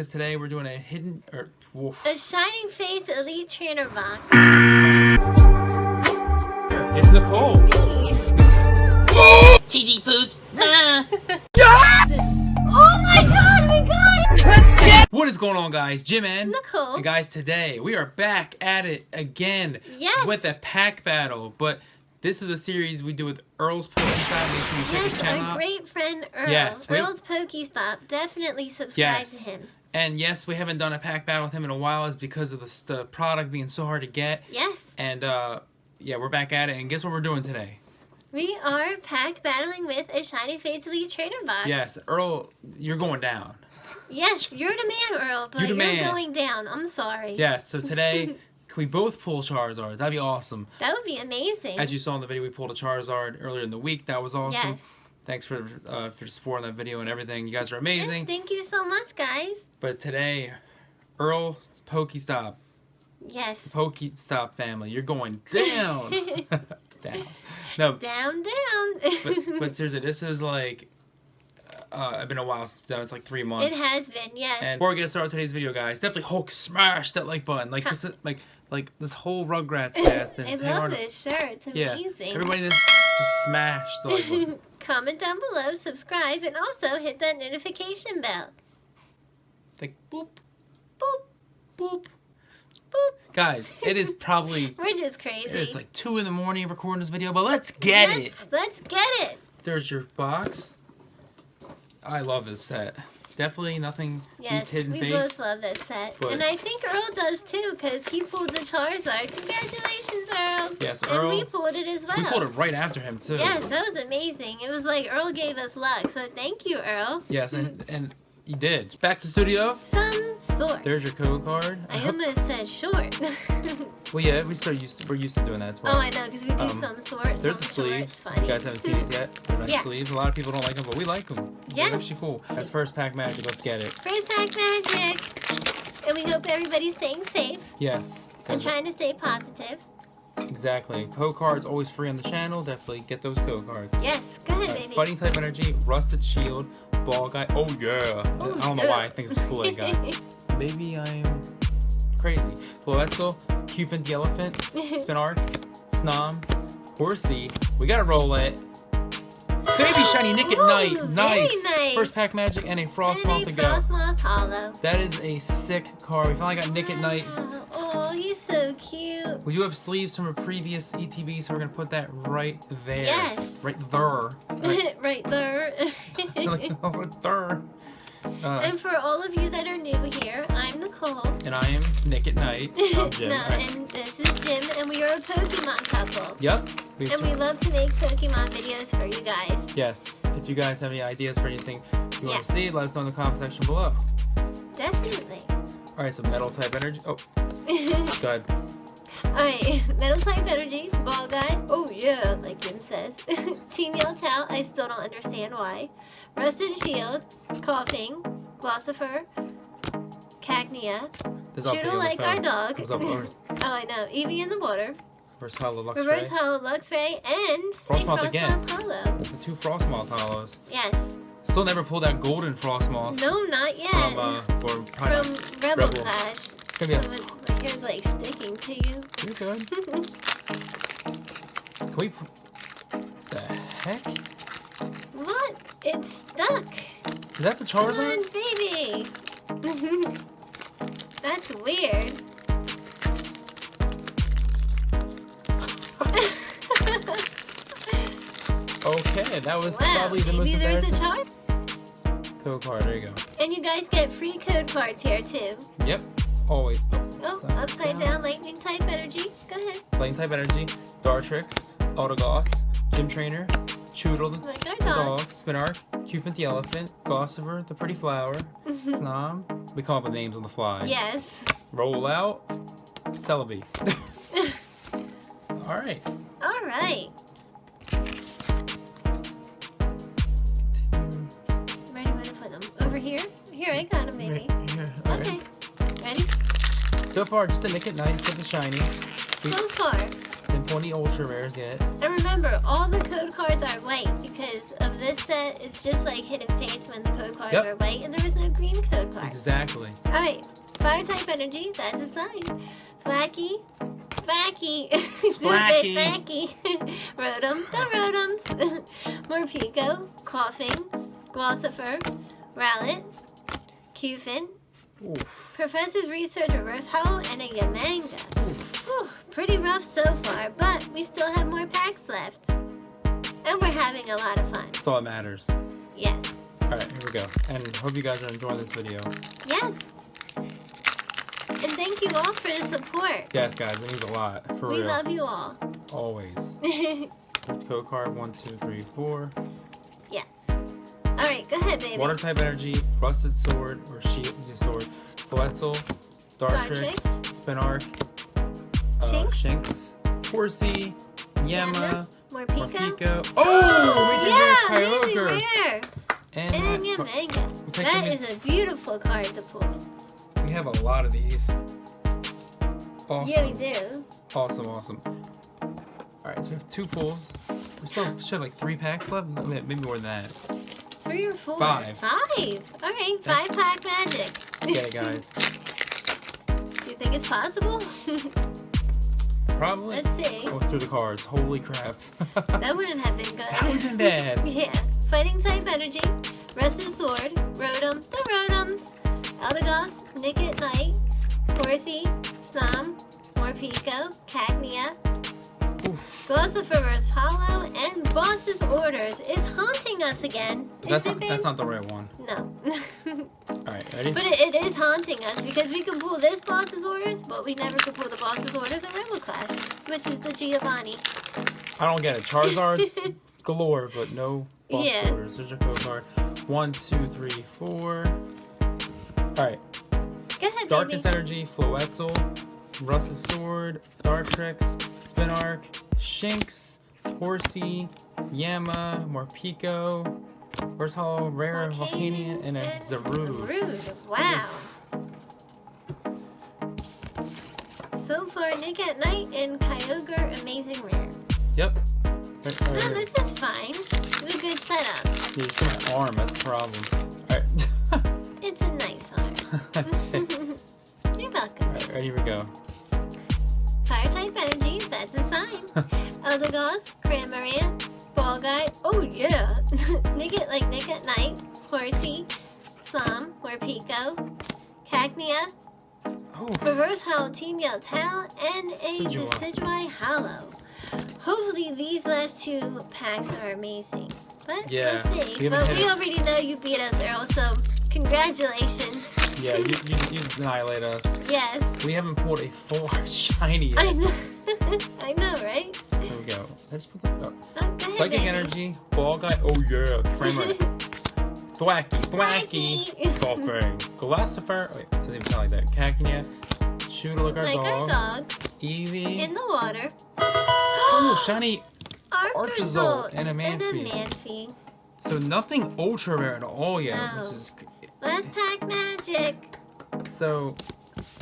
because today we're doing a hidden a Shining Fates Elite Trainer box. It's Nicole. TD poops. Oh my god, we got it! What is going on, guys? Jim and Nicole. And guys, today we are back at it again with a pack battle. But this is a series we do with Earls Pokestop. Make sure you check his channel out. Our great friend Earl. Yes, Earls Pokestop. Definitely subscribe to him. And yes, we haven't done a pack battle with him in a while. It's because of the product being so hard to get. Yes. And yeah, we're back at it. And guess what we're doing today? We are pack battling with a Shiny Fates Elite Trainer box. Yes, Earl, you're going down. Yes, you're the man, Earl, but you're going down. I'm sorry. Yes, so today, can we both pull Charizards? That'd be awesome. That would be amazing. As you saw in the video, we pulled a Charizard earlier in the week. That was awesome. Yes. Thanks for supporting that video and everything. You guys are amazing. Yes, thank you so much, guys. But today, Earl Pokestop. Yes. Pokestop family, you're going down. Down. No. Down. but seriously, this is like, it's been a while since I've done it. It's like 3 months. It has been, yes. And before we get started with today's video, guys, definitely Hulk smash that like button. Like just like this whole Rugrats cast. And I love this shirt. It's amazing. Everybody just smash the like button. Comment down below, subscribe, and also hit that notification bell. Like boop, boop, boop. Boop. Guys, it is probably... We're just crazy. It's like 2 in the morning recording this video, but let's get it. Let's get it. There's your box. I love this set. Definitely nothing beats Hidden Fates. Yes, we both love this set. And I think Earl does too, because he pulled the Charizard. Congratulations, Earl. Yes, Earl. And we pulled it as well. We pulled it right after him, too. Yes, that was amazing. It was like Earl gave us luck, so thank you, Earl. Yes, and he did. Back to studio. Some sort. There's your code card. I almost said short. Well, yeah, we're used to doing that as well. Oh, I know, because we do some sort. There's the sleeves. You guys haven't seen these yet. They're nice sleeves. A lot of people don't like them, but we like them. Yes. They're actually cool. That's first pack magic. Let's get it. First pack magic. And we hope everybody's staying safe. Yes. And trying to stay positive. Exactly. Code cards always free on the channel. Definitely get those code cards. Yes, go ahead, baby. Fighting type energy, rusted shield, ball guy. Oh yeah. Ooh, I don't know why I think it's a Kool-Aid guy. Maybe I'm crazy. Floetzel, Cupid the elephant, Spinark, Snom, Horsey. We gotta roll it. Baby shiny Nick at Night. Nice. Nice. First pack magic and a Frostmoth to go. Frostmoth hollow. That is a sick card. We finally got Nick at Night. Oh, he's so cute. We do have sleeves from a previous ETB, so we're gonna put that right there. Yes. Right there. Right there. Right there. And for all of you that are new here, I'm Nicole. And I am Nick at Night. I'm Jim. And this is Jim, and we are a Pokemon couple. Yep. And we love to make Pokemon videos for you guys. Yes. If you guys have any ideas for anything you want to see, let us know in the comment section below. Definitely. Alright, so metal type energy. Oh. Go ahead. Alright, metal type energy, ball guy. Oh yeah, like Jim says. Team Yell Towel, I still don't understand why. Rusted Shield, Coughing, Glossifer, Cagnia, Strudel like our dog. Oh, I know. Eevee in the water. Reverse Hollow Luxray. Reverse Hollow Luxray, and Frostmoth again. Hollow. The 2 Frostmoth hollows. Yes. Still never pulled that golden Frostmoth. No, not yet. From Rebel Clash. My hair's like sticking to you. You're good. Can we... The heck? What? It's stuck. Is that the Charizard? Come on, baby. That's weird. Okay, that was probably the most there's embarrassing. a chart. Code card, there you go. And you guys get free code cards here too. Yep, always. Oh, upside down lightning type energy. Go ahead. Lightning type energy, Dartrix, Autogoth, Gym Trainer, Choodle the dog, Spinark, Cupid the elephant, Glossifer the pretty flower, Snom. We come up with names on the fly. Yes. Roll out, Celebi. Alright. Alright. Ready, where to put them? Over here? Here, I got them, baby. Right here. Okay. Ready? So far, just a Nick at Night with the shiny. So far. Didn't pull any ultra rares yet. And remember, all the code cards are white because of this set. It's just like Hidden Fates when the code cards are white and there was no green code card. Exactly. Alright, fire type energy, that's a sign. Thwacky. Thwacky. Thwacky. Rotom, the Rotoms. Morpeko, Coughing, Glossifer, Rowlet, Cufin, Professor's Research Reverse Hollow, and a Yamanga. Whew, pretty rough so far, but we still have more packs left. And we're having a lot of fun. That's all that matters. Yes. Alright, here we go. And hope you guys are enjoying this video. Yes. And thank you all for the support. Yes, guys, it means a lot. For real. We love you all. Always. Code card 1, 2, 3, 4. Yeah. Alright, go ahead, baby. Water type energy, Rusted Sword, or Shield Sword, Floetzel, Dartrix, Spinark, Shinx, Horsey, Yama, Morpeko. Oh! Amazing rare! And Yamanga. That is a beautiful card to pull. We have a lot of these. Awesome. Yeah, we do. Awesome, awesome. Alright, so we have 2 pulls. We still have like 3 packs left? Maybe more than that. 3 or 4? 5. 5. Alright, 5-pack magic. Okay, guys. Do you think it's possible? Probably. Let's see. Go through the cards. Holy crap. That wouldn't have been good. That would have been bad. Yeah. Fighting type energy, Rusted Sword, Rotom, the Rotoms, Eldegoss, Nickit Knight, Horsey, Snom, Morpeko, Cagnia, Glossifer Reverse Hollow, and Boss's Orders is haunting us again. That's not the right one. No. Alright, ready? But it is haunting us because we can pull this Boss's Orders, but we never could pull the Boss's Orders in Rebel Clash, which is the Giovanni. I don't get it. Charizard's galore, but no Boss's Orders. There's your code card. 1, 2, 3, 4. Alright. Go ahead, Darkness baby. Energy, Floetzel, Rusted Sword, Dartrix, Spinark, Shinx, Horsey, Yama, Morpeko, Reverse Hollow, Rare, Volcanion, and a Zarude. Wow. So far, Nick at Night and Kyogre, amazing rare. Yep. No, this is fine. It's a good setup. Yeah, it's my arm, that's the problem. Alright. It's a nice arm. You're welcome. Alright, here we go. Fire type energies, that's a sign. Eldegoss, Cramorant, Ball Guy, oh yeah! Nickit like Nick at Night, Horsey, Snom, Morpeko, Cagnia, Reverse Hollow, Team Yell Tail, and a Decidueye Hollow. Hopefully these last 2 packs are amazing. But yeah, we'll see. But we already know you beat us, Earl, so congratulations. Yeah, you annihilate us. Yes. We haven't pulled a full shiny yet. I know. I know, right? There we go. Let's put this up. Oh, go ahead, Psychic baby. Energy, Ball Guy, oh yeah, Kramer. Thwacky, Golfing, Glossifer, wait, doesn't even sound like that. Cacnea, Shooter like our dog, Eevee, in the water. Oh, shiny Arctozolt and a Manphy. So nothing ultra rare at all yet. No. Which is, Last pack magic. so,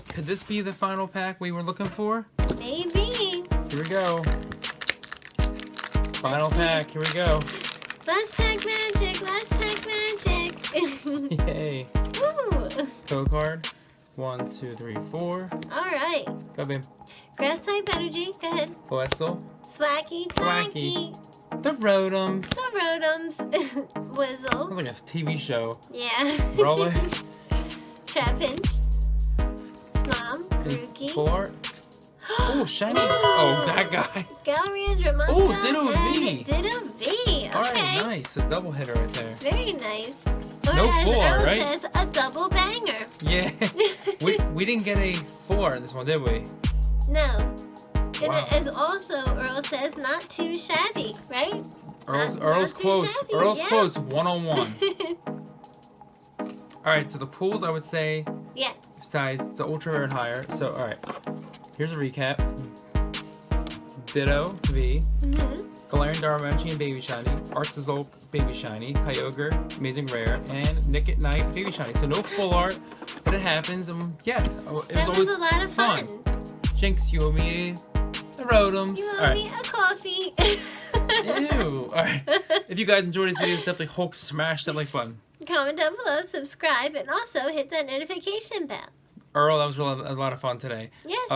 could this be the final pack we were looking for? Maybe. Here we go. Final pack, here we go. Last pack magic, last pack magic. Yay. Woo. Code card. 1, 2, 3, 4. Alright. Go, babe. Grass type energy, go ahead. Floetzel. Thwacky. The Rotoms. The Rotoms. Whizzle. Sounds like a TV show. Yeah. Roll it. Trapinch. Snom. Grookey. Full art. Oh, shiny. Oh, that guy. Galarian Monka. Oh, Ditto V. Ditto V. Okay. Alright, nice. A double hitter right there. Very nice. Or No as full art, Earl right? says, a double banger. Yeah. we didn't get a full art in this one, did we? No. And Wow. it is also, Earl says, not too shabby, right? Earl's too quotes. shabby, Earl's yeah. quotes 101. Alright, so the pools I would say Yeah. size the ultra rare and higher. So alright. Here's a recap. Ditto V. Galarian Darmanitan Baby Shiny, Arctozolt Baby Shiny, Kyogre Amazing Rare, and Nickit Knight Baby Shiny. So no full art, but it happens. Yeah, it was That always was a lot of fun. Jinx, you owe me Rotoms. You All owe right. me a coffee. Ew. All right. If you guys enjoyed these videos, definitely Hulk smash that like button. Comment down below, subscribe, and also hit that notification bell. Earl, that was a lot of fun today. Yes.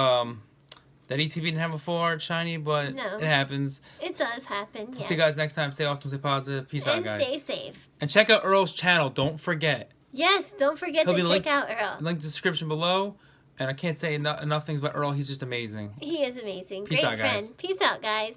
That ETB didn't have a full art shiny, but No. it happens. It does happen, yes. See you guys next time. Stay awesome, stay positive. Peace out, And guys. stay safe. And check out Earl's channel. Don't forget. Yes, don't forget He'll to be check out Earl. Link in the description below. And I can't say enough things about Earl. He's just amazing. He is amazing. Peace Great out, guys. friend. Peace out, guys.